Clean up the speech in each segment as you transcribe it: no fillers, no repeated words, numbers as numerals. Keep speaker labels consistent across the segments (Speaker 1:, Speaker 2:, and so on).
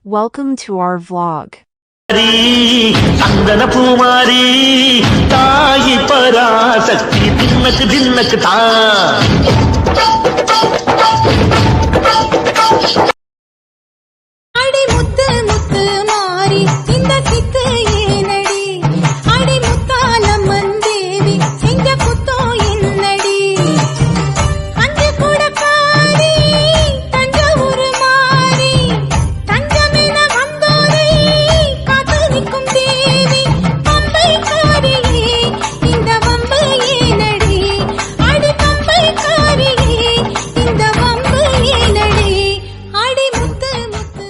Speaker 1: Welcome to our vlog.
Speaker 2: சந்தன பூமாரி தாயி பராசக்தி பின்னக்கு பின்னக்கு தான்
Speaker 3: அடி முத்து முத்து மாறி இந்த சித்து ஏனடி அடி முத்தாலம்மன் தேவி செஞ்ச குத்தோ என்னடி அஞ்சு குடக்காரி தஞ்சாவூர் மாறி தஞ்சமென வந்தோரை காத்து நிற்கும் தேவி பம்பைக்காரியே இந்த வம்பு ஏனடி அடி பம்பைக்காரியே இந்த வம்பு ஏனடி அடி முத்து முத்து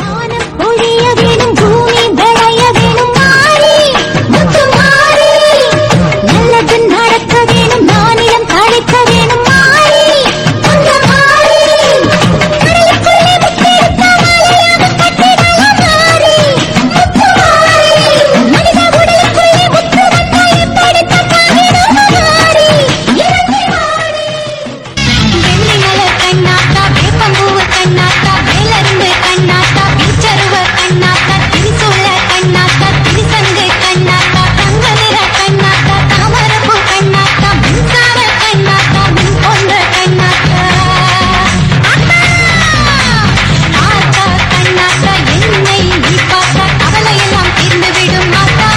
Speaker 3: வானம் பொழிய வேணும் பூமி விளைய வேணும் மாறி முத்து மாறி நல்லது நடக்க வேணும் நானிலம் தழைக்க வேணும் மாறி அந்த மாறி கடலுக்குள்ளே முத்தெடுத்த மலையாக கட்டிடலாம் மாறி முத்து மாறி மனித உடலுக்குள்ளே முத்து வந்தாய் படுத்த காரிடம் மாறி இறங்கி மாறி வெள்ளி மலர் கண்ணாத்தா வேப்பம்பூவு கண்ணாத்தா வேலரும்பு கண்ணாத்தா பீச்சருவ கண்ணாத்தா திரிசூல கண்ணாத்தா திரிசங்கு கண்ணாத்தா தங்க நிற கண்ணாத்தா தாமரப்பூ கண்ணாத்தா மின்சார கண்ணாத்தா மின் போன்ற கண்ணாத்தா அம்மா ஆத்தா கண்ணாத்தா என்னை நீ பார்த்தா கவலையெல்லாம் தீர்ந்து விடும் மாத்தா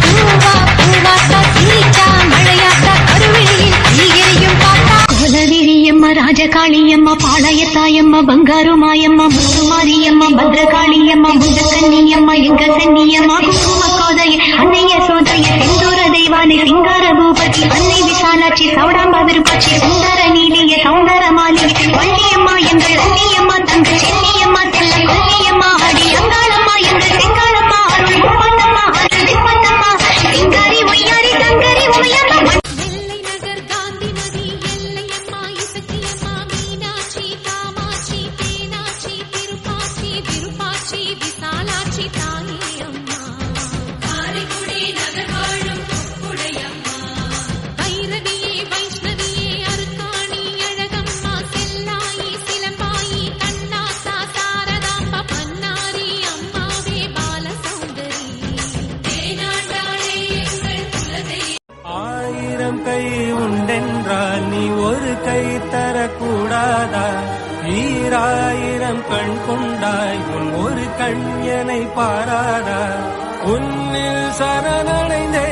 Speaker 3: பூவா பூவாத்தா சிரிச்சா மழையாத்தா கருவிழியில் தீகிரியும் பார்த்தா கோலவிழியம்மா ராஜகாளியம்மா பாளையத்தாயம்மா பங்காரு மாயம்மா முத்துமாரியம்மா பத்ரகாளியம்மா முந்தக்கன்னியம்மா எங்க சென்னியம்மா குங்கும கோதைய அன்னைய சோதைய செந்தூர தெய்வானை சிங்கார பூபதி அன்னை விசாலாட்சி சௌடாம்பா விருப்பாட்சி சுந்தர நீலிய சௌந்தர மாலிகை வள்ளியம்மா எங்கள் அன்னியம்மா தங்க சென்னியம்மா தெல்ல கொல்லியம்மா அடி அங்காளம்மா எங்கள் செங்காளம்மா அருள் முப்பத்தம்மா அருள் விப்பத்தம்மா சிங்காரி ஒய்யாரி தங்கரி உமையம்மா எல்லை நகர் காந்தி நதி எல்லையம்மா இசக்கியம்மா மீனாட்சி காமாட்சி மீனாட்சி திருப்பாச்சி விருப்பாச்சி விசாலாட்சி தாயே அம்மா காரைக்குடி நகர் வாழும் உடையம்மா வைரவியே வைஷ்ணவியே அருக்காணி அழகம்மா செல்லாயி சிலம்பாயி கண்ணாத்தா சாரதாம்பா பன்னாரி அம்மாவே பாலசௌந்தரி தேனாண்டாளே எங்கள் குலதெய்வம்
Speaker 4: ஆயிரம் கை உண்டென்றால் நீ ஒரு கை தரக்கூடாதா ஈராயிரம் கண் கொண்டாய் உன் ஒரு கண் எனை பாராதா உன்னில் சரணடைந்தே